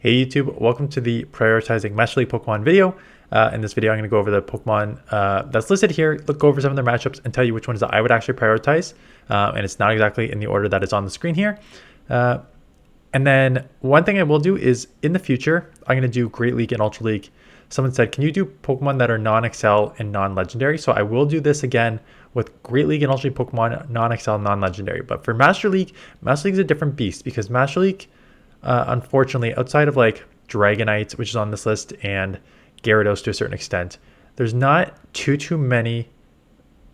Hey YouTube, welcome to the Prioritizing Master League Pokemon video. In this video, I'm going to go over the Pokemon that's listed here, go over some of their matchups, and tell you which ones that I would actually prioritize. And it's not exactly in the order that is on the screen here. And then one thing I will do is, in the future, I'm going to do Great League and Ultra League. Someone said, can you do Pokemon that are non-XL and non-legendary? So I will do this again with Great League and Ultra League Pokemon, non-XL, non-legendary. But for Master League is a different beast, because Master League, unfortunately, outside of like Dragonite, which is on this list, and Gyarados to a certain extent, there's not too many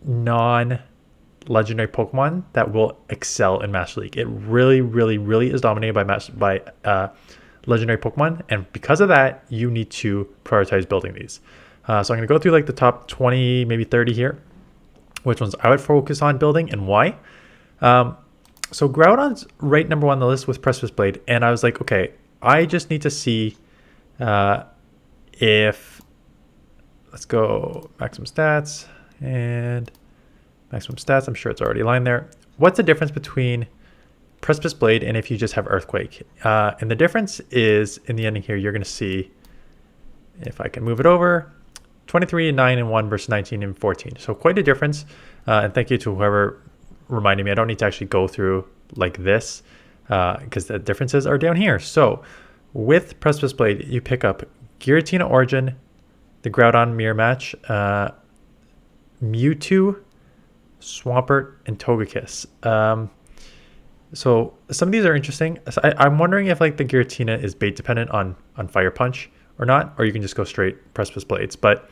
non-legendary Pokemon that will excel in Master League. It really is dominated by legendary Pokemon, and because of that, you need to prioritize building these. So I'm going to go through like the top 20, maybe 30 here, which ones I would focus on building and why. So Groudon's right number one on the list with Precipice Blade, and I was like, okay, I just need to see if, let's go maximum stats, and maximum stats, I'm sure it's already aligned there. What's the difference between Precipice Blade and if you just have Earthquake? And the difference is, in the ending here, you're going to see, if I can move it over, 23 and 9 and 1 versus 19 and 14. So quite a difference. And thank you to whoever reminded me. I don't need to actually go through like this because the differences are down here. So with Precipice Blade, you pick up Giratina Origin, the Groudon Mirror Match, Mewtwo, Swampert, and Togekiss. So some of these are interesting. So I'm wondering if like the Giratina is bait dependent on Fire Punch or not, or you can just go straight Precipice Blades. But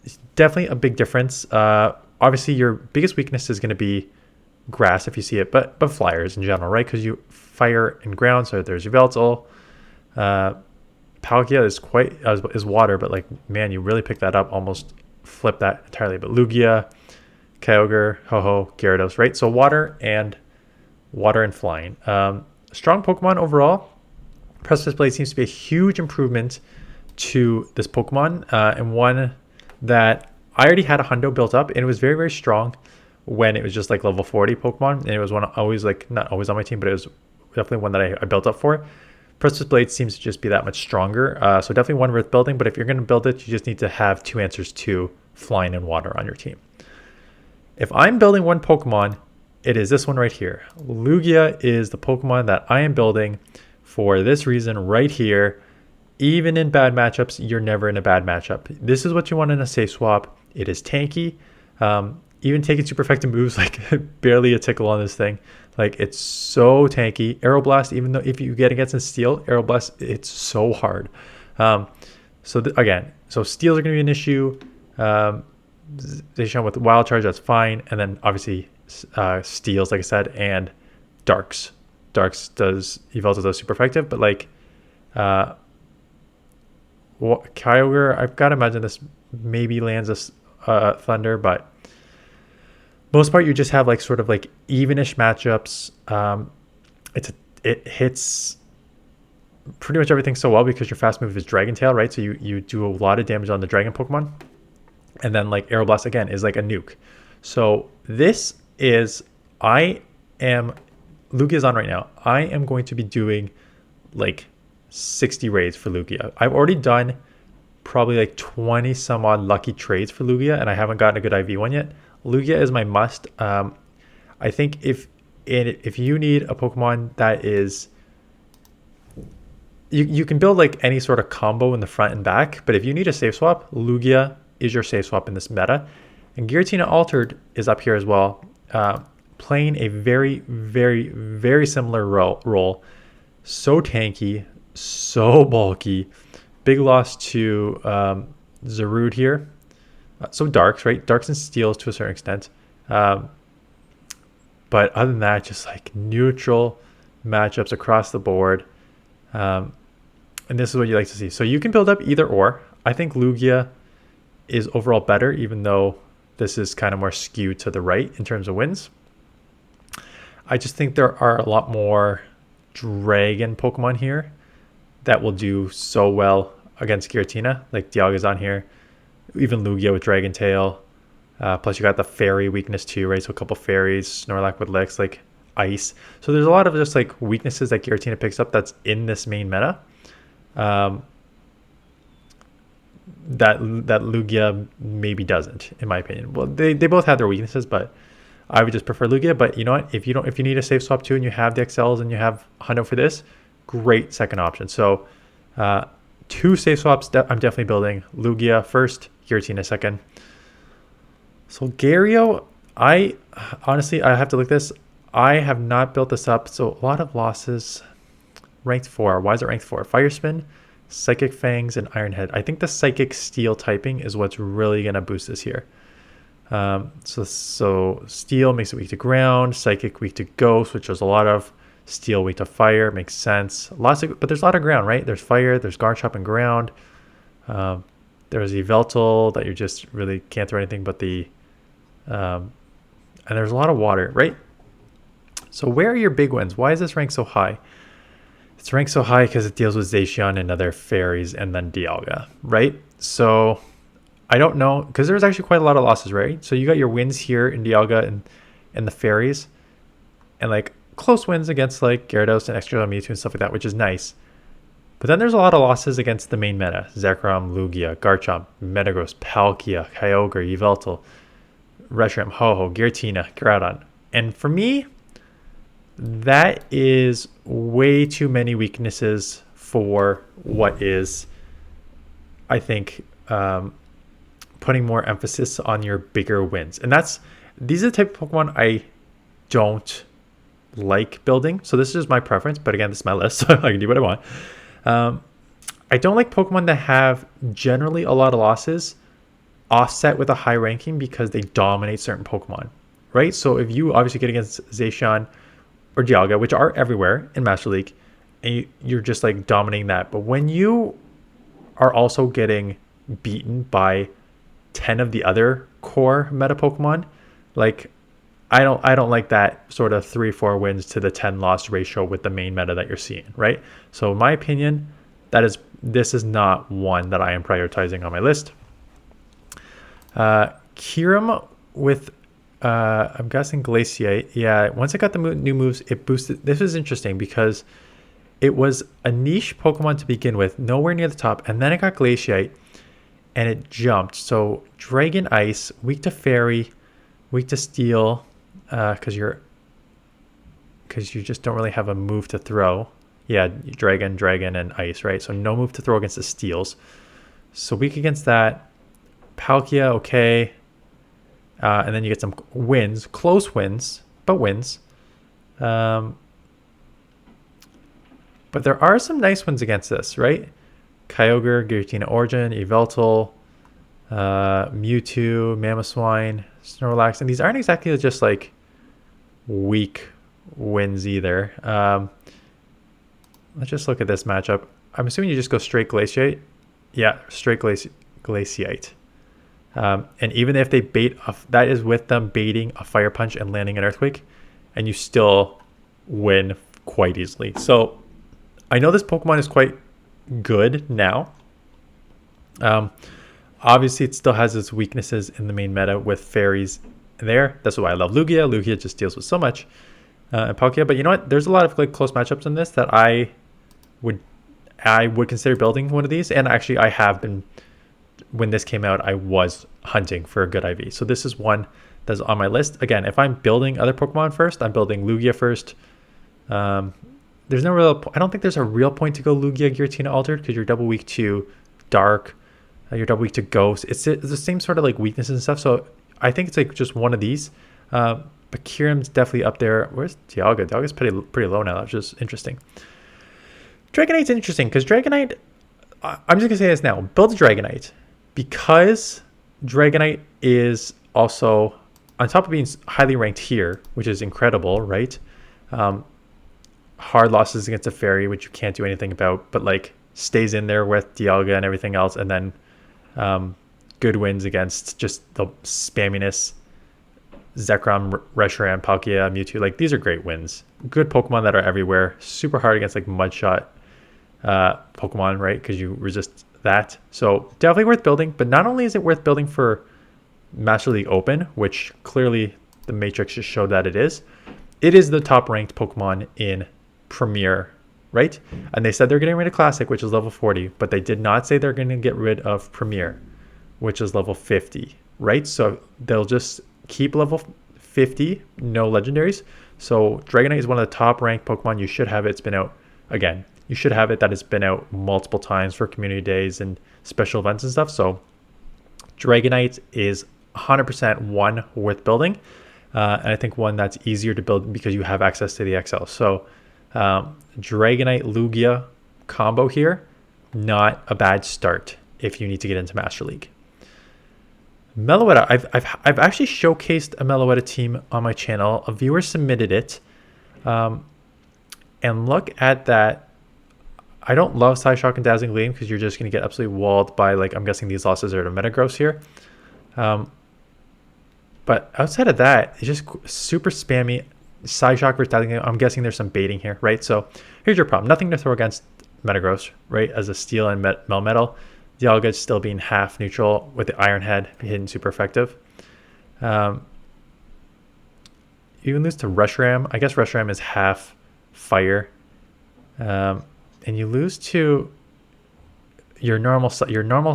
it's definitely a big difference. Obviously, your biggest weakness is going to be grass if you see it, but flyers in general, right? Because you fire and ground. So there's Yveltal. Palkia is water, but like, man, you really pick that up, almost flip that entirely. But Lugia, Kyogre, Ho-Ho, Gyarados, right? So water and flying. Strong Pokemon overall. Precipice Blade seems to be a huge improvement to this Pokemon, and one that I already had a hundo built up, and it was very strong when it was just like level 40 Pokemon, and it was one always, like, not always on my team, but it was definitely one that I built up for. Precipice Blade seems to just be that much stronger, so definitely one worth building. But if you're going to build it, you just need to have two answers to flying and water on your team. If I'm building one Pokemon, it is this one right here. Lugia is the Pokemon that I am building for this reason right here. Even in bad matchups, you're never in a bad matchup. This is what you want in a safe swap. It is tanky. Even taking super effective moves, like barely a tickle on this thing. Like, it's so tanky. Aeroblast, even though if you get against a Steel, Aeroblast, it's so hard. Again, steals are going to be an issue. Zacian with Wild Charge, that's fine. And then obviously Steals, like I said, and Darks. Yveltal does super effective, but like Kyogre, I've got to imagine this maybe lands a Thunder, but most part you just have like sort of like evenish matchups. It hits pretty much everything so well because your fast move is Dragon Tail, right? So you do a lot of damage on the Dragon Pokemon, and then like Aeroblast again is like a nuke. So this is, Lugia's on right now. I am going to be doing like 60 raids for Lugia. I've already done probably like 20 some odd lucky trades for Lugia, and I haven't gotten a good IV one yet. Lugia is my must. I think if you need a Pokemon that is, you can build like any sort of combo in the front and back, but if you need a safe swap, Lugia is your safe swap in this meta. And Giratina Altered is up here as well, playing a very similar role. So tanky, so bulky. Big loss to Zarude here. So Darks, right? Darks and Steals to a certain extent. But other than that, just like neutral matchups across the board. And this is what you like to see. So you can build up either or. I think Lugia is overall better, even though this is kind of more skewed to the right in terms of wins. I just think there are a lot more Dragon Pokemon here that will do so well against Giratina. Like Dialga's on here. Even Lugia with Dragon Tail. Plus you got the fairy weakness too, right? So a couple fairies, Snorlax with Licks, like ice. So there's a lot of just like weaknesses that Giratina picks up that's in this main meta. that Lugia maybe doesn't, in my opinion. Well, they both have their weaknesses, but I would just prefer Lugia. But you know what? If you need a safe swap too, and you have the XLs and you have Hundo for this, great second option. So 2 safe swaps I'm definitely building. Lugia first, Giratina second. Solgario, I honestly have to look this. I have not built this up, so a lot of losses. Ranked 4. Why is it ranked 4? Fire Spin, Psychic Fangs, and Iron Head. I think the Psychic Steel typing is what's really going to boost this here. So Steel makes it weak to ground, Psychic weak to Ghost, which is a lot of. Steel weak to fire, makes sense. But there's a lot of ground, right? There's fire, there's Garchomp and ground. There's Yveltal that you just really can't throw anything but the... and there's a lot of water, right? So where are your big ones? Why is this ranked so high? It's ranked so high because it deals with Zacian and other fairies and then Dialga, right? So I don't know, because there's actually quite a lot of losses, right? So you got your wins here in Dialga and the fairies, and like close wins against like Gyarados and Extra Mewtwo and stuff like that, which is nice. But then there's a lot of losses against the main meta. Zekrom, Lugia, Garchomp, Metagross, Palkia, Kyogre, Yveltal, Reshiram, Ho-Oh, Giratina, Groudon. And for me, that is way too many weaknesses for what is, I think, putting more emphasis on your bigger wins. And these are the type of Pokemon I don't like building. So this is my preference, but again, this is my list, so I can do what I want. I don't like Pokemon that have generally a lot of losses offset with a high ranking because they dominate certain Pokemon, right? So if you obviously get against Zacian or Dialga, which are everywhere in Master League, and you're just like dominating that. But when you are also getting beaten by 10 of the other core meta Pokemon, like I don't like that sort of 3-4 wins to the 10 loss ratio with the main meta that you're seeing, right? So in my opinion, this is not one that I am prioritizing on my list. Kyurem with I'm guessing Glaciate. Yeah, once it got the new moves, it boosted. This is interesting because it was a niche Pokemon to begin with, nowhere near the top, and then it got Glaciate, and it jumped. So Dragon Ice, weak to Fairy, weak to Steel, because you just don't really have a move to throw. Yeah, Dragon, and Ice, right? So no move to throw against the Steels. So weak against that. Palkia, okay. And then you get some wins, close wins, but wins. But there are some nice ones against this, right? Kyogre, Giratina Origin, Yveltal, Mewtwo, Mamoswine, Snorlax. And these aren't exactly just like weak wins either. Let's just look at this matchup. I'm assuming you just go straight Glaciate. Yeah, straight Glaciate. And even if they bait, that is with them baiting a Fire Punch and landing an Earthquake, and you still win quite easily. So I know this Pokemon is quite good now. Obviously, it still has its weaknesses in the main meta with fairies there. That's why I love Lugia. Lugia just deals with so much. And Palkia. But you know what? There's a lot of like close matchups in this that I would consider building one of these. And actually, I have been. When this came out, I was hunting for a good IV. So this is one that's on my list. Again, if I'm building other Pokemon first, I'm building Lugia first. There's no real... I don't think there's a real point to go Lugia Giratina Altered because you're double weak to Dark. You're double weak to Ghost. It's the same sort of like weaknesses and stuff. So I think it's like just one of these. But Kyurem's definitely up there. Where's Dialga? Dialga's pretty low now. That's just interesting. Dragonite's interesting because Dragonite... I'm just going to say this now. Build a Dragonite. Because Dragonite is also, on top of being highly ranked here, which is incredible, right? Hard losses against a Fairy, which you can't do anything about, but like stays in there with Dialga and everything else, and then good wins against just the spamminess. Zekrom, Reshiram, Palkia, Mewtwo, like these are great wins. Good Pokemon that are everywhere. Super hard against like Mudshot Pokemon, right? Because you resist that. So definitely worth building. But not only is it worth building for Master League Open, which clearly the Matrix just showed that it is the top ranked Pokemon in Premier right? And they said they're getting rid of Classic, which is level 40, but they did not say they're going to get rid of Premier, which is level 50, right? So they'll just keep level 50, no legendaries. So Dragonite is one of the top ranked Pokemon. You should have it. It's been out again. You should have it that it's been out multiple times for community days and special events and stuff. So Dragonite is 100% one worth building. And I think one that's easier to build because you have access to the XL. So Dragonite Lugia combo here, not a bad start if you need to get into Master League. Meloetta, I've actually showcased a Meloetta team on my channel. A viewer submitted it. And look at that. I don't love Psyshock and Dazzling Gleam because you're just going to get absolutely walled by, like, I'm guessing these losses are to Metagross here. But outside of that, it's just super spammy. Psyshock versus Dazzling Gleam. I'm guessing there's some baiting here, right? So here's your problem. Nothing to throw against Metagross, right? As a steel and Melmetal. Dialga still being half neutral with the Iron Head hitting super effective. You can lose to Reshiram. I guess Reshiram is half fire. And you lose to your normal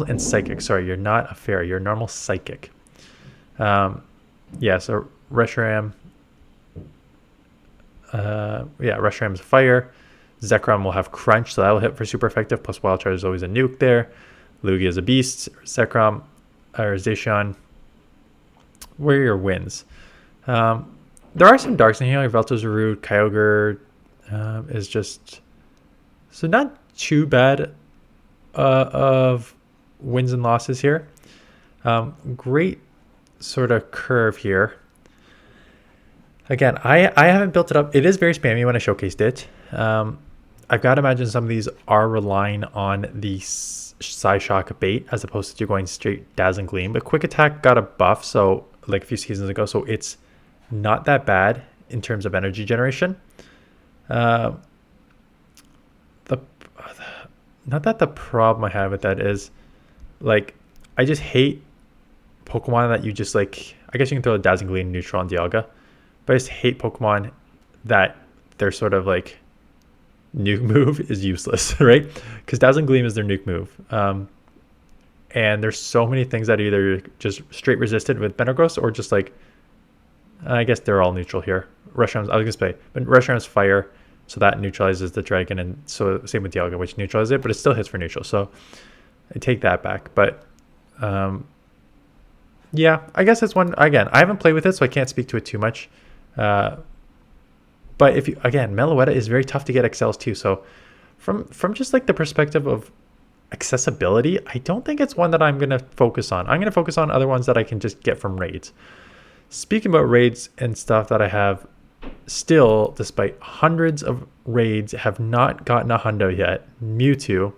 and psychic. Sorry, you're not a fairy. You're normal psychic. Yeah, so Reshiram. Reshiram is fire. Zekrom will have crunch, so that will hit for super effective. Plus Wild Charge is always a nuke there. Lugia is a beast. Zekrom or Zacian. Where are your wins? There are some darks in here. Yveltal is rude. Kyogre is just so not too bad of wins and losses here. Great sort of curve here. Again, I haven't built it up. It is very spammy when I showcased it. I've got to imagine some of these are relying on the Psyshock bait as opposed to going straight Dazzling Gleam. But Quick Attack got a buff, so like a few seasons ago, so it's not that bad in terms of energy generation. Not that the problem I have with that is, like, I just hate Pokemon that you just, like, I guess you can throw a Dazzling Gleam neutral on Dialga, but I just hate Pokemon that their sort of, like, nuke move is useless, right? Because Dazzling Gleam is their nuke move. And there's so many things that either just straight resisted with Metagross or just, like, I guess they're all neutral here. Reshiram's, I was going to say, but Reshiram's fire, so that neutralizes the dragon, and so same with Dialga, which neutralizes it, but it still hits for neutral. So I take that back. But yeah, I guess it's one. Again, I haven't played with it, so I can't speak to it too much. But if you, again, Meloetta is very tough to get XLs too. So from just like the perspective of accessibility, I don't think it's one that I'm going to focus on. I'm going to focus on other ones that I can just get from raids. Speaking about raids and stuff that I have still, despite hundreds of raids, have not gotten a hundo yet. Mewtwo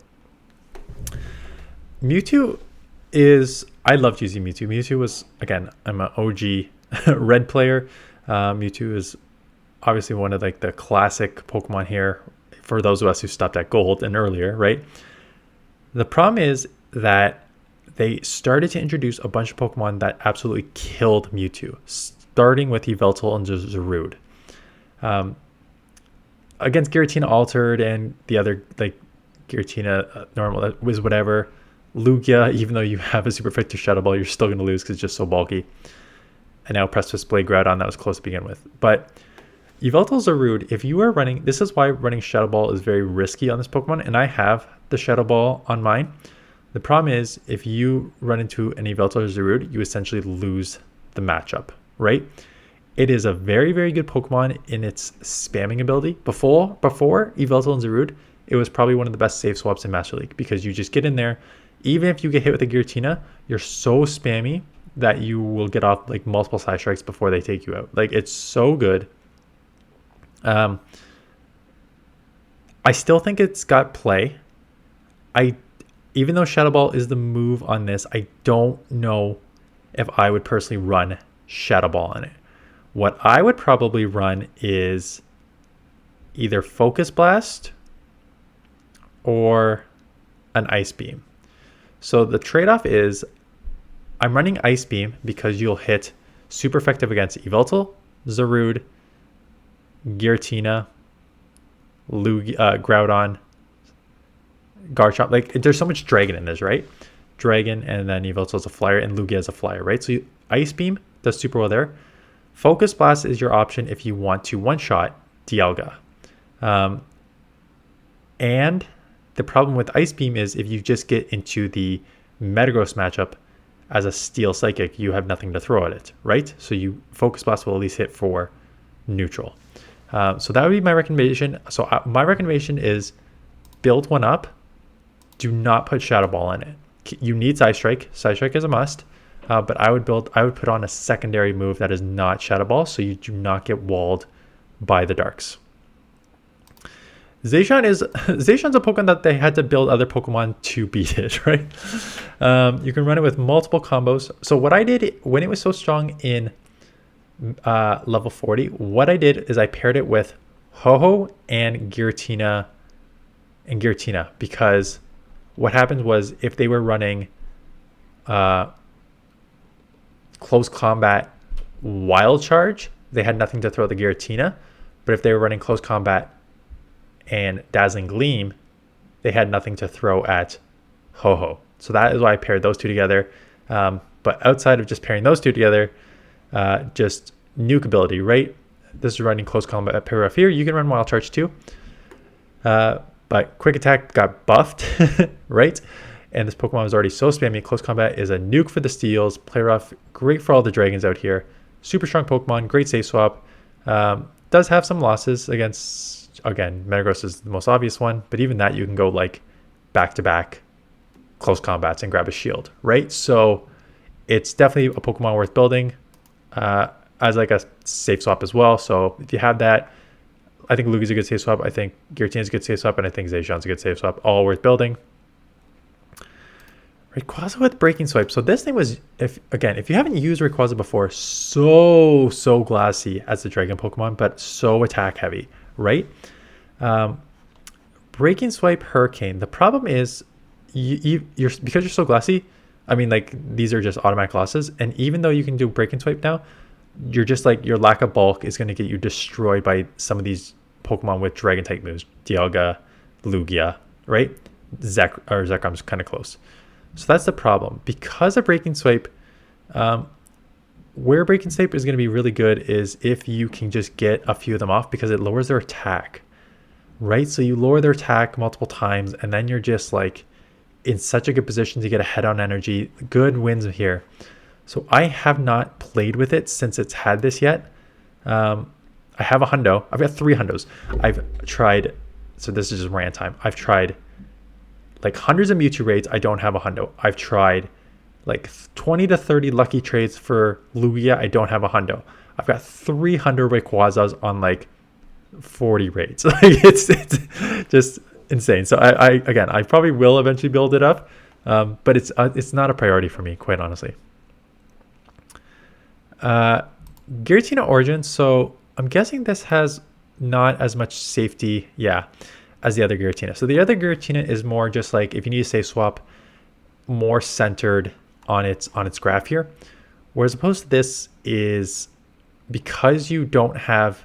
is, I loved using Mewtwo. Mewtwo was, again, I'm an OG red player. Mewtwo is obviously one of like the classic Pokemon here for those of us who stopped at gold and earlier, right? The problem is that they started to introduce a bunch of Pokemon that absolutely killed Mewtwo, starting with Yveltal and Zarude. Against Giratina Altered and the other, like, Giratina normal, that was whatever. Lugia, even though you have a super effective Shadow Ball, you're still going to lose because it's just so bulky. And now press display Groudon, that was close to begin with. But Yveltal Zarude, if you are running, this is why running Shadow Ball is very risky on this Pokemon, and I have the Shadow Ball on mine. The problem is, if you run into an Yveltal Zarude, you essentially lose the matchup, right? It is a very, very good Pokemon in its spamming ability. Before Yveltal and Zarude, it was probably one of the best save swaps in Master League because you just get in there. Even if you get hit with a Giratina, you're so spammy that you will get off like multiple side strikes before they take you out. Like, it's so good. I still think it's got play. Even though Shadow Ball is the move on this, I don't know if I would personally run Shadow Ball on it. What I would probably run is either Focus Blast or an Ice Beam. So the trade-off is I'm running Ice Beam because you'll hit super effective against Yveltal, Zarude, Giratina, Groudon, Garchomp. Like, there's so much dragon in this, right? Dragon, and then Yveltal is a flyer, and Lugia is a flyer, right? So Ice Beam does super well there. Focus Blast is your option if you want to one-shot Dialga. And the problem with Ice Beam is if you just get into the Metagross matchup as a Steel Psychic, you have nothing to throw at it, right? So you Focus Blast will at least hit for neutral. So that would be my recommendation. So my recommendation is build one up. Do not put Shadow Ball in it. You need Side Strike. Side Strike is a must. But I would put on a secondary move that is not Shadow Ball, so you do not get walled by the darks. Zacian's a Pokemon that they had to build other Pokemon to beat it, right? You can run it with multiple combos. So what I did when it was so strong in level 40, what I did is I paired it with Ho-Oh and Giratina because what happened was if they were running Close Combat Wild Charge, they had nothing to throw the Giratina. But if they were running Close Combat and Dazzling Gleam, they had nothing to throw at Ho-Oh. So that is why I paired those two together. But outside of just pairing those two together, just nuke ability, right? This is running Close Combat pair off here. You can run Wild Charge too. But Quick Attack got buffed, right? And this Pokemon was already so spammy. Close Combat is a nuke for the steals. Play rough, great for all the dragons out here. Super strong Pokemon, great save swap. Does have some losses against, again, Metagross is the most obvious one. But even that, you can go like back-to-back Close Combats and grab a shield, right? So it's definitely a Pokemon worth building as like a safe swap as well. So if you have that, I think Lugia's a good safe swap. I think Giratina's a good safe swap. And I think Zacian's a good safe swap. All worth building. Rayquaza with Breaking Swipe. So this thing was, if you haven't used Rayquaza before, so glassy as the Dragon Pokemon, but so attack heavy, right? Breaking Swipe Hurricane. The problem is, you're because you're so glassy. I mean, like these are just automatic losses, and even though you can do Breaking Swipe now, you're just like your lack of bulk is going to get you destroyed by some of these Pokemon with Dragon type moves. Dialga, Lugia, right? Zekrom's kind of close. So that's the problem. Because of Breaking Swipe, where Breaking Swipe is going to be really good is if you can just get a few of them off because it lowers their attack, right? So you lower their attack multiple times and then you're just like in such a good position to get a head-on energy. Good wins here. So I have not played with it since it's had this yet. I have a hundo. I've got 3 hundos. I've tried, so this is just rant time. I've tried like hundreds of Mewtwo raids. I don't have a hundo. I've tried like 20 to 30 lucky trades for Lugia. I don't have a hundo. I've got 300 Rayquazas on like 40 raids. Like it's just insane. So I probably will eventually build it up, but it's not a priority for me, quite honestly. Giratina Origin. So I'm guessing this has not as much safety, as the other Giratina. So the other Giratina is more just like if you need a safe swap, more centered on its graph here. Whereas opposed to this is because you don't have,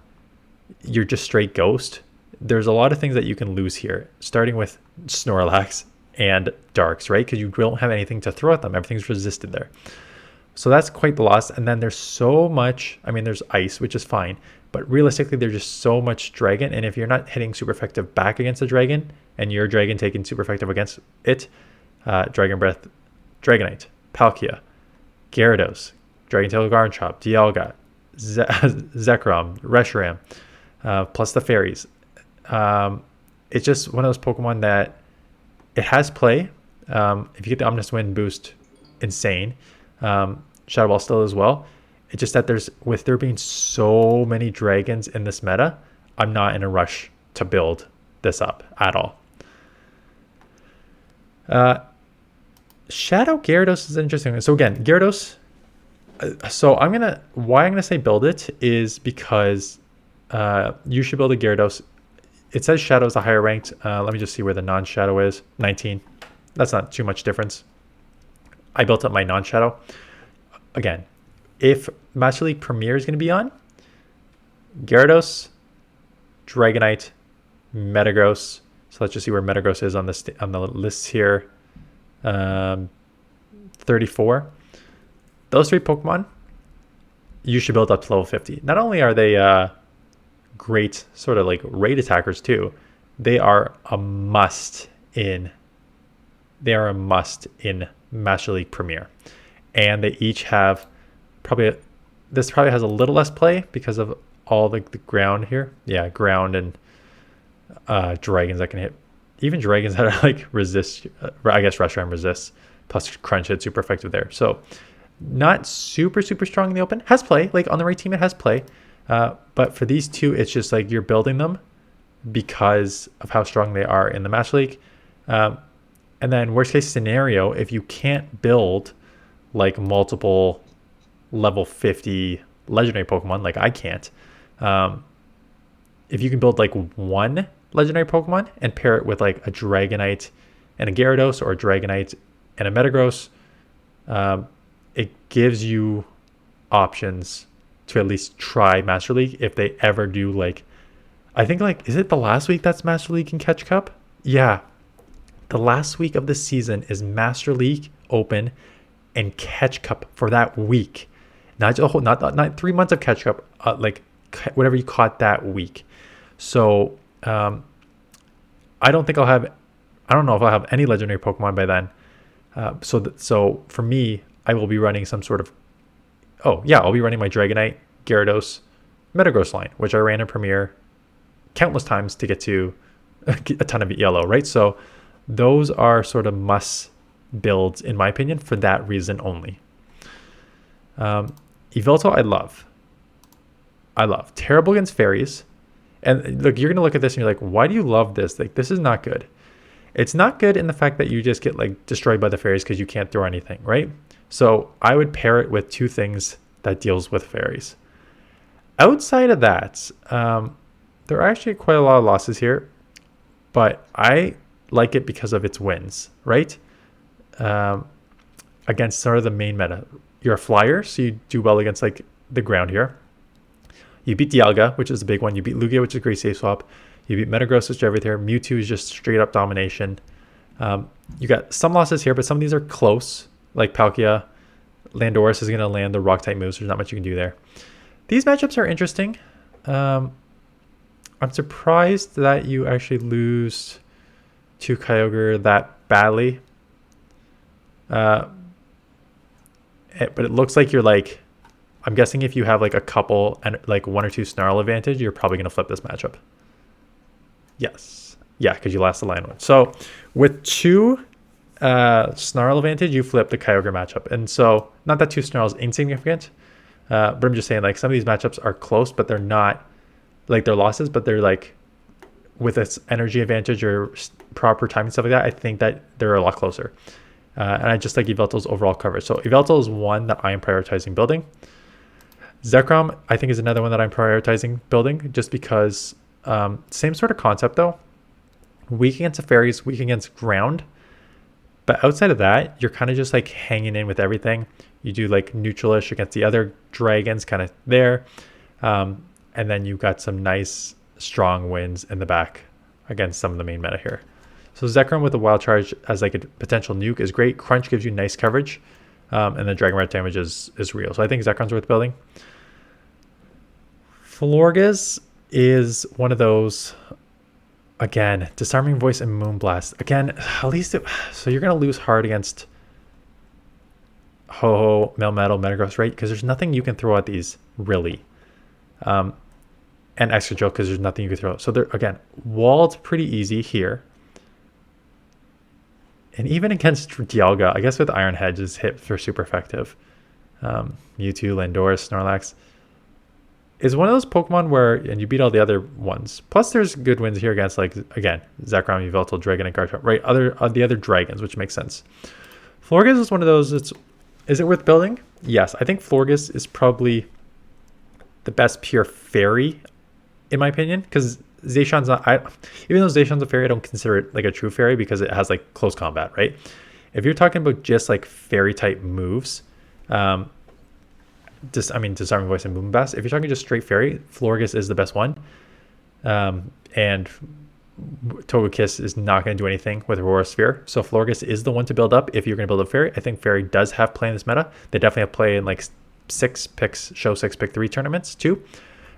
you're just straight ghost. There's a lot of things that you can lose here, starting with Snorlax and Darks, right? Because you don't have anything to throw at them. Everything's resisted there. So that's quite the loss. And then there's so much, I mean, there's ice, which is fine. But realistically, there's just so much dragon. And if you're not hitting super effective back against a dragon, and your dragon taking super effective against it, Dragon Breath, Dragonite, Palkia, Gyarados, Dragon Tail Garchomp, Dialga, Zekrom, Reshiram, plus the fairies. It's just one of those Pokemon that it has play. If you get the Omnis Wind boost, insane. Shadow Ball still as well. It's just that with there being so many dragons in this meta, I'm not in a rush to build this up at all. Shadow Gyarados is interesting. So again, Gyarados. So why I'm gonna say build it is because you should build a Gyarados. It says Shadow is the higher ranked. Let me just see where the non-Shadow is. 19. That's not too much difference. I built up my non-Shadow. Again, if Master League Premier is going to be on, Gyarados, Dragonite, Metagross. So let's just see where Metagross is on the list here. 34. Those 3 Pokemon, you should build up to level 50. Not only are they great sort of like raid attackers too, they are a must in. They are a must in Master League Premier, and they each have this probably has a little less play because of all the ground here. Yeah, ground and dragons that can hit. Even dragons that are like resist. I guess Reshiram resists. Plus Crunch Hit, super effective there. So not super strong in the open. Has play, like on the right team it has play. But for these two, it's just like you're building them because of how strong they are in the Master League. And then worst case scenario, if you can't build like multiple level 50 legendary Pokemon, like I can't, if you can build like one legendary Pokemon and pair it with like a Dragonite and a Gyarados, or a Dragonite and a Metagross, it gives you options to at least try Master League if they ever do. Like, I think, like, is it the last week that's Master League and Catch Cup? Yeah, the last week of the season is Master League Open and Catch Cup for that week. Not 3 months of Catch Cup, like whatever you caught that week. So I don't know if I'll have any legendary Pokemon by then. So for me, I will be running some sort of, I'll be running my Dragonite, Gyarados, Metagross line, which I ran in Premier countless times to get to a ton of yellow, right? So those are sort of must builds in my opinion for that reason only. Yveltal I love. Terrible against fairies. And look, you're going to look at this and you're like, why do you love this? Like, this is not good. It's not good in the fact that you just get like destroyed by the fairies because you can't throw anything, right? So I would pair it with 2 things that deals with fairies. Outside of that, there are actually quite a lot of losses here, but I like it because of its wins, right? Against sort of the main meta. You're a flyer, so you do well against like the ground here. You beat Dialga, which is a big one. You beat Lugia, which is a great safe swap. You beat Metagross, which is everything. Mewtwo is just straight up domination. You got some losses here, but some of these are close. Like Palkia, Landorus is going to land the rock type moves. There's not much you can do there. These matchups are interesting. I'm surprised that you actually lose to Kyogre that badly. But it looks like you're like, I'm guessing if you have like a couple and like 1 or 2 Snarl advantage, you're probably going to flip this matchup. Yes. Yeah, because you last the line one. So with 2 Snarl advantage, you flip the Kyogre matchup. And so not that 2 Snarl is insignificant, but I'm just saying like some of these matchups are close, but they're not like they're losses, but they're like with its energy advantage or proper time and stuff like that, I think that they're a lot closer. And I just like Yveltal's overall coverage. So Yveltal is one that I am prioritizing building. Zekrom, I think, is another one that I'm prioritizing building just because same sort of concept though. Weak against the fairies, weak against ground. But outside of that, you're kind of just like hanging in with everything. You do like neutralish against the other dragons kind of there. And then you got some nice strong wins in the back against some of the main meta here. So Zekrom with a wild charge as like a potential nuke is great. Crunch gives you nice coverage. And then Dragon Rat damage is real. So I think Zekrom's worth building. Florges is one of those, again, Disarming Voice and Moonblast. Again, at least so you're going to lose hard against Ho-Ho, Melmetal, Metagross, right? Because there's nothing you can throw at these, really. And Extra Joke because there's nothing you can throw. So they're, again, walled pretty easy here. And even against Dialga, I guess with Iron Hedge's hits are super effective. Mewtwo, Landorus, Snorlax is one of those Pokemon where, and you beat all the other ones. Plus, there's good wins here against, like, again, Zekrom, Yveltal, Dragonite, Garchomp, right? The other dragons, which makes sense. Florges is one of those. Is it worth building? Yes, I think Florges is probably the best pure fairy, in my opinion, because Zacian's not. Even though Zacian's a fairy, I don't consider it like a true fairy because it has like close combat, right? If you're talking about just like fairy type moves, Disarming Voice and Moonblast. If you're talking just straight fairy, Florges is the best one. And Togekiss is not going to do anything with Aurora Sphere. So Florges is the one to build up if you're going to build a Fairy. I think Fairy does have play in this meta. They definitely have play in like 6 picks, show 6 pick 3 tournaments too.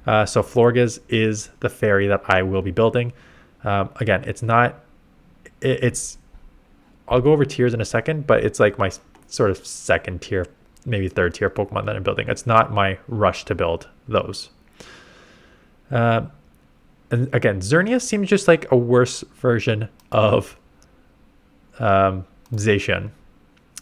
So Florges is the Fairy that I will be building. Again, it's not, it's, I'll go over tiers in a second, but it's like my sort of second tier, maybe third tier Pokemon that I'm building. It's not my rush to build those. And again, Xerneas seems just like a worse version of Zacian.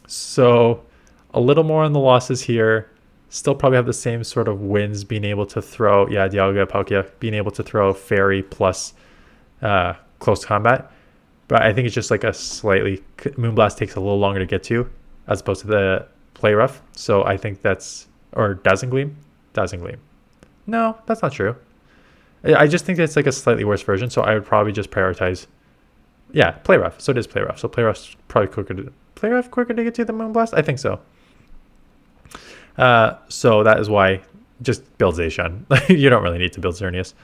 So a little more on the losses here. Still probably have the same sort of wins, being able to throw, Dialga, Palkia, being able to throw Fairy plus close combat. But I think it's just like a slightly, Moonblast takes a little longer to get to as opposed to the Play Rough. So I think that's, or Dazzling Gleam. No, that's not true. I just think it's like a slightly worse version. So I would probably just prioritize, Play Rough. So it is Play Rough. So Play Rough's probably quicker to get to the Moonblast? I think so. So that is why just build Zacian. You don't really need to build Xerneas.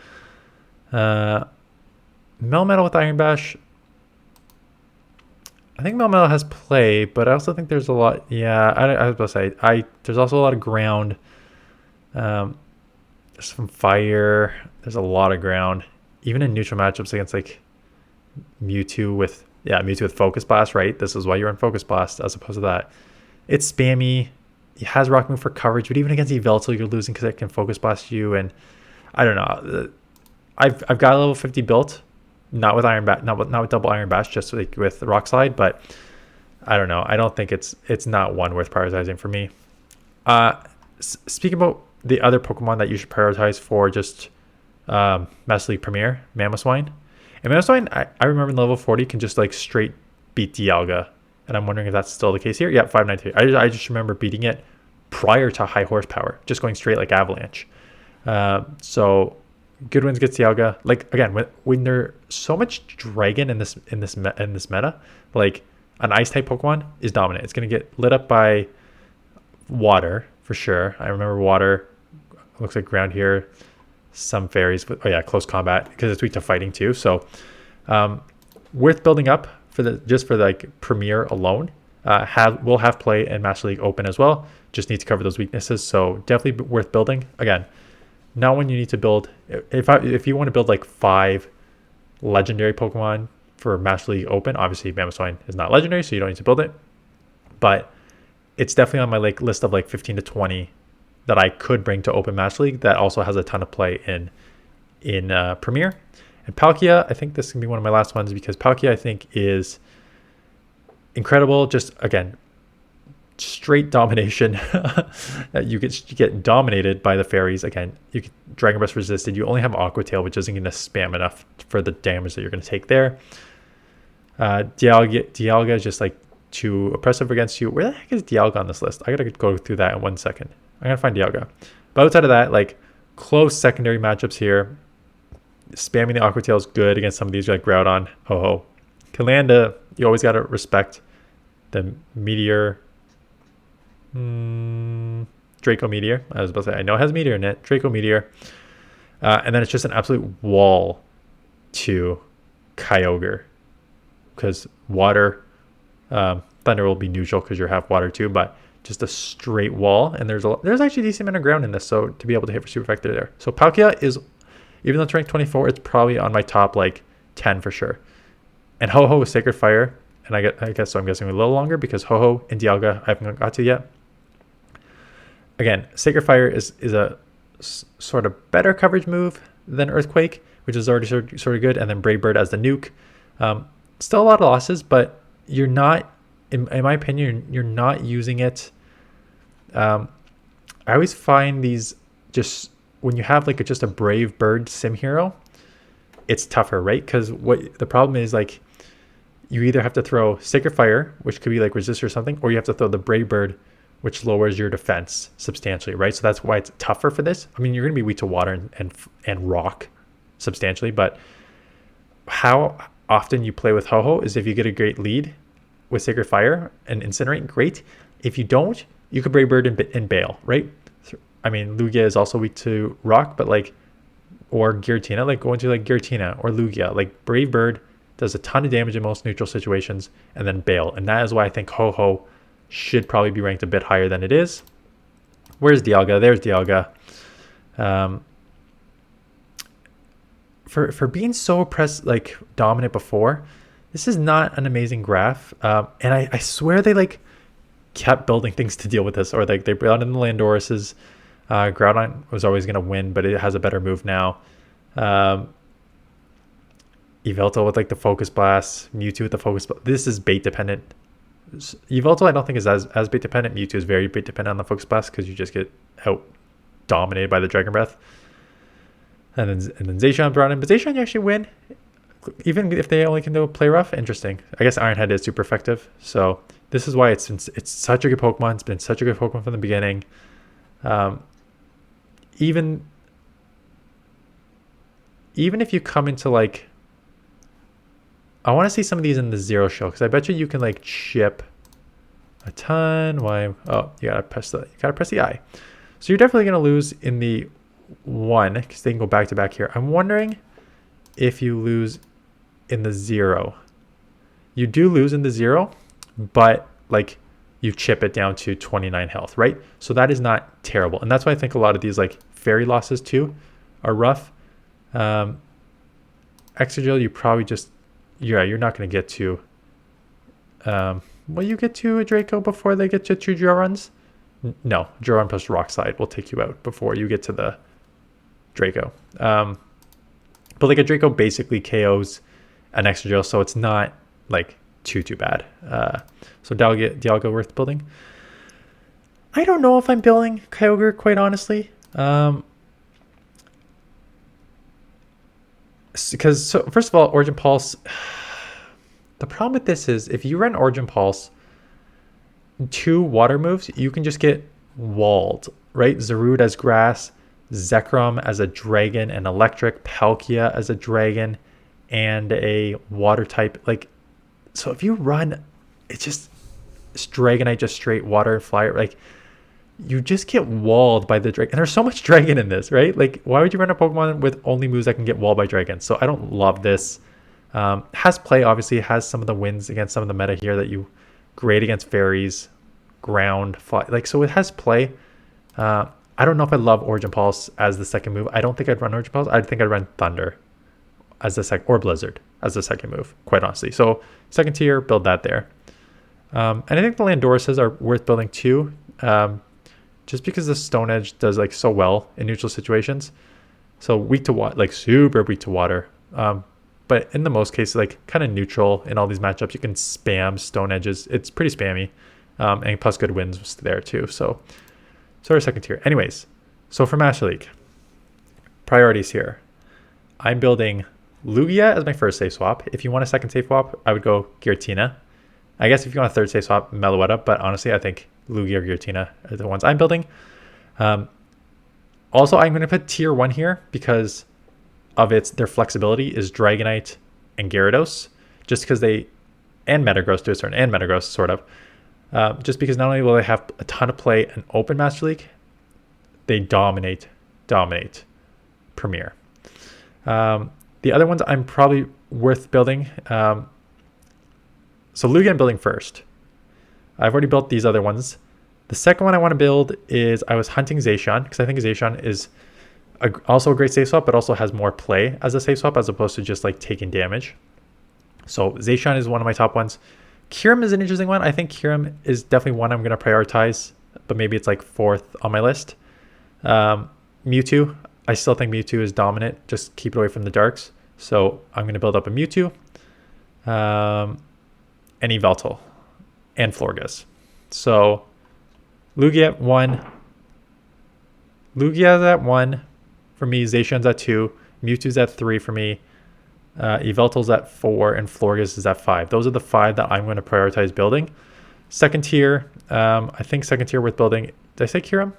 Melmetal with Iron Bash. I think Melmetal has play, but I also think there's a lot. Yeah, I was about to say, there's also a lot of ground. There's some fire. There's a lot of ground. Even in neutral matchups against like Mewtwo with Focus Blast, right? This is why you're in Focus Blast as opposed to that. It's spammy. It has Rock Move for coverage, but even against Yveltal, you're losing because it can Focus Blast you. And I don't know. I've got a level 50 built. Not with double Iron Bash, just like with Rock Slide, but I don't know. I don't think it's not one worth prioritizing for me. Speaking about the other Pokemon that you should prioritize for just Master League Premier, Mamoswine. And Mamoswine, I remember in level 40 can just like straight beat Dialga, and I'm wondering if that's still the case here. Yeah, 593. I just remember beating it prior to high horsepower, just going straight like Avalanche. So good wins against Dialga. Like again, when there's so much Dragon in this meta, like an Ice type Pokemon is dominant. It's gonna get lit up by Water for sure. I remember Water. Looks like ground here. Some Fairies, but close combat because it's weak to fighting too. So worth building up for the like Premier alone. Will have play in Master League Open as well. Just need to cover those weaknesses. So definitely worth building. Again, not when you need to build. If you want to build like 5 legendary Pokemon for Master League Open, obviously Mamoswine is not legendary, so you don't need to build it. But it's definitely on my like list of like 15 to 20 that I could bring to Open Master League that also has a ton of play in Premier. And Palkia, I think this can be one of my last ones because Palkia I think is incredible. Just again, straight domination. You get dominated by the Fairies. Again, you get Dragon Breath resisted. You only have Aqua Tail, which isn't going to spam enough for the damage that you're going to take there. Dialga is just like too oppressive against you. Where the heck is Dialga on this list? I gotta go through that in 1 second. I'm gonna find Dialga. But outside of that, like close secondary matchups here. Spamming the Aqua Tail is good against some of these like Groudon, Ho-Ho. Kalanda, you always gotta respect the Meteor. Draco Meteor. I was about to say, I know it has Meteor in it. Draco Meteor. And then it's just an absolute wall to Kyogre. Because Water, Thunder will be neutral because you're half water too, but just a straight wall. And there's actually a decent amount of ground in this, so to be able to hit for super effective there. So Palkia is, even though it's ranked 24, it's probably on my top like 10 for sure. And Ho-Ho with Sacred Fire, and I guess so I'm guessing a little longer because Ho-Ho and Dialga I haven't got to yet. Again, Sacred Fire is a sort of better coverage move than Earthquake, which is already sort of good, and then Brave Bird as the nuke. Still a lot of losses, but you're not, in my opinion, you're not using it. I always find these just when you have like just a Brave Bird sim hero, it's tougher, right? Because what the problem is, like, you either have to throw Sacred Fire, which could be like resist or something, or you have to throw the Brave Bird, which lowers your defense substantially, right? So that's why it's tougher for this. I mean, you're going to be weak to water and rock substantially, but how often you play with Ho-Ho is if you get a great lead with Sacred Fire and Incinerate, great. If you don't, you could Brave Bird and bail, right? I mean, Lugia is also weak to rock, but like or Giratina, like go into like Giratina or Lugia. Like Brave Bird does a ton of damage in most neutral situations, and then bail. And that is why I think Ho-Oh should probably be ranked a bit higher than it is. Where's Dialga? There's Dialga. For being so like dominant before, this is not an amazing graph. And I swear they like kept building things to deal with this, or like they brought in the Landoruses. Groudon was always going to win, but it has a better move now. Yveltal with like the Focus Blast, Mewtwo with the Focus Blast. This is bait dependent. Yveltal I don't think is as bait dependent. Mewtwo is very bait dependent on the Focus Blast because you just get out dominated by the Dragon Breath. And then Zacian brought in, but Zacian you actually win, even if they only can do a play rough. Interesting. I guess Ironhead is super effective, so this is why it's such a good Pokemon. It's been such a good Pokemon from the beginning. Even if you come into like, I want to see some of these in the zero shell because I bet you can like chip a ton. Why? Oh, you gotta press the I. So you're definitely gonna lose in the 1 because they can go back to back here. I'm wondering if you lose in the 0. You do lose in the 0, but like you chip it down to 29 health, right? So that is not terrible, and that's why I think a lot of these like fairy losses too are rough. Exegil, you probably just you're not going to get to will you get to a Draco before they get to 2 Girons? No, Giron plus Rock Slide will take you out before you get to the Draco. But like a Draco basically KOs an Exegil, so it's not like too bad. So Dialga worth building. I don't know if I'm building Kyogre, quite honestly. Because first of all, Origin Pulse. The problem with this is if you run Origin Pulse, 2 water moves, you can just get walled, right? Zarude as grass, Zekrom as a dragon and electric, Palkia as a dragon and a water type. Like, so if you run, it's Dragonite, just straight water and fire. Like, you just get walled by the dragon. And there's so much dragon in this, right? Like, why would you run a Pokemon with only moves that can get walled by dragons? So I don't love this. Has play, obviously, has some of the wins against some of the meta here that you great against fairies, ground, fly. Like, so it has play. I don't know if I love Origin Pulse as the second move. I don't think I'd run Origin Pulse. I think I'd run Thunder as the second, or Blizzard as the second move, quite honestly. So second tier, build that there. And I think the Landoruses are worth building too. Just because the Stone Edge does like so well in neutral situations. So weak to water, like super weak to water. But in the most cases, like kind of neutral in all these matchups, you can spam Stone Edges. It's pretty spammy. And plus good wins there too. So sort of second tier. Anyways, so for Master League, priorities here. I'm building Lugia as my first save swap. If you want a second save swap, I would go Giratina. I guess if you want a third save swap, Meloetta. But honestly, I think Lugia or Giratina are the ones I'm building. Also, I'm going to put tier 1 here because of their flexibility is Dragonite and Gyarados, just because and Metagross to a certain, and Metagross sort of, just because not only will they have a ton of play in Open Master League, they dominate Premier. The other ones I'm probably worth building. So Lugia I'm building first. I've already built these other ones. The second one I want to build is I was hunting Zacian because I think Zacian is also a great save swap, but also has more play as a save swap as opposed to just like taking damage. So Zacian is one of my top ones. Kyurem is an interesting one. I think Kyurem is definitely one I'm going to prioritize, but maybe it's like 4th on my list. Mewtwo. I still think Mewtwo is dominant. Just keep it away from the darks. So I'm going to build up a Mewtwo. And Yveltal. And Florges. So Lugia at 1. Lugia's at 1 for me. Zacian's at 2. Mewtwo's at 3 for me. Yveltal's at 4. And Florges is at 5. Those are the 5 that I'm going to prioritize building. Second tier. I think second tier worth building. Did I say Kyurem?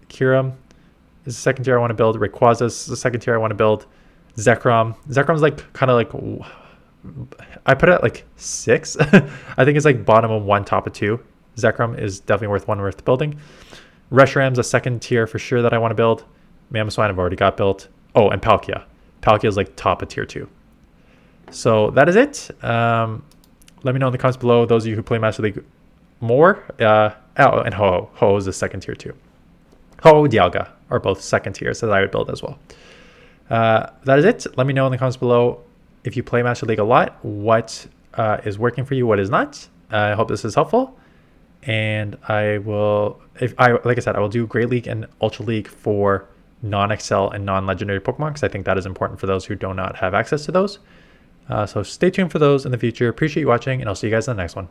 Kyurem is the second tier I want to build. Rayquaza is the second tier I want to build. Zekrom. Zekrom's like kind of like, I put it at like 6. I think it's like bottom of 1, top of 2. Zekrom is definitely worth building. Reshiram's a second tier for sure that I want to build. Mamoswine I've already got built. Oh, and Palkia. Palkia is like top of tier 2. So that is it. Let me know in the comments below, those of you who play Master League more. Oh, and Ho-Oh. Ho-Oh is the second tier 2. Ho-Oh, Dialga are both second tiers that I would build as well. That is it. Let me know in the comments below if you play Master League a lot, what is working for you, what is not. I hope this is helpful. And I will, like I said, I will do Great League and Ultra League for non-XL and non-legendary Pokemon, because I think that is important for those who do not have access to those. So stay tuned for those in the future. Appreciate you watching, and I'll see you guys in the next one.